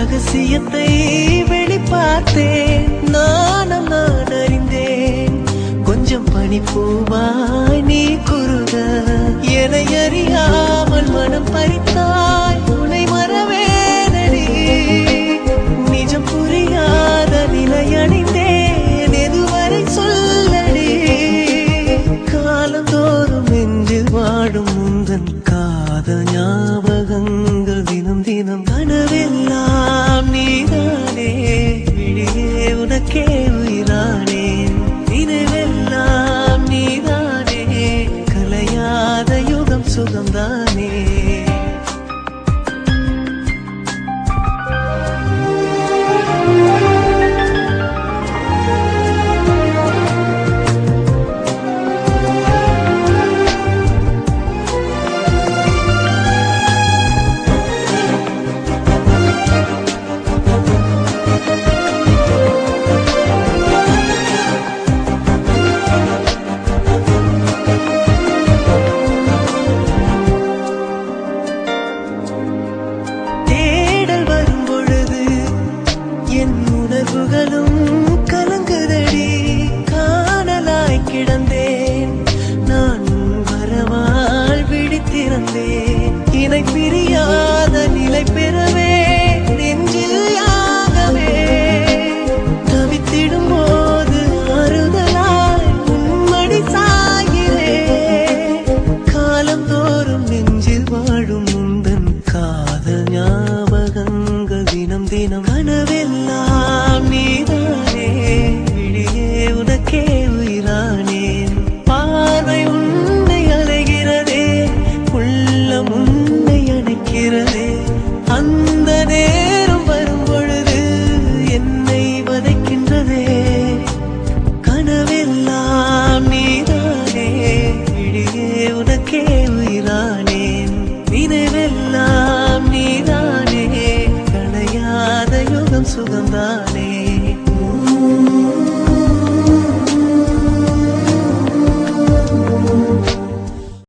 ரகசியத்தை வெளிப்பார்த்தேன், நானும் நான் அறிந்தேன். கொஞ்சம் பனிப்பூவாய் நீ குறுக, என்னை அறியாமல் மனம் பறித்தாய். உன்னை மறவேனடி, நிஜம் புரியாத நிலையடைந்தேன். எதுவரை சொல்லடி, காலந்தோறும் நெஞ்சில் வாடும் முந்தன் காதல் ஞாபகங்கள் தினம் தினம். கனவெல்லாம் நீதானே, விழியே உனக்கே உயிரானேன். நினைவெல்லாம் நீதானே, கலையாத யுகம் சுகம்தானே. உணர்வுகளும் கலங்குதடி, காணலாய் கிடந்தேன் நான். வரவால் விழித்திருந்தேன், இணை பிரியாத நிலை பெறவே நெஞ்சில் யாகவே. தவித்திடும் போது ஆறுதலாய் உன்மடி சாகிறேன். காலம் தோறும் நெஞ்சில் வாழும் முந்தன் காதல் ஞாபகங்கள் தினம் தினம். கனவெல்லாம் நீதானே, விழியே உனக்கே உயிரானேன். பார்வை உன்னை அலைகிறதே, உள்ளம் உன்னை அணைக்கிறதே. அந்த நேரம் வரும் பொழுது என்னை வதைக்கின்றதே. கனவெல்லாம் நீதானே, விழியே உனக்கே உயிரானேன். நினைவெல்லாம் நீதானே, கலையாத யுகம் சுகம்தானே.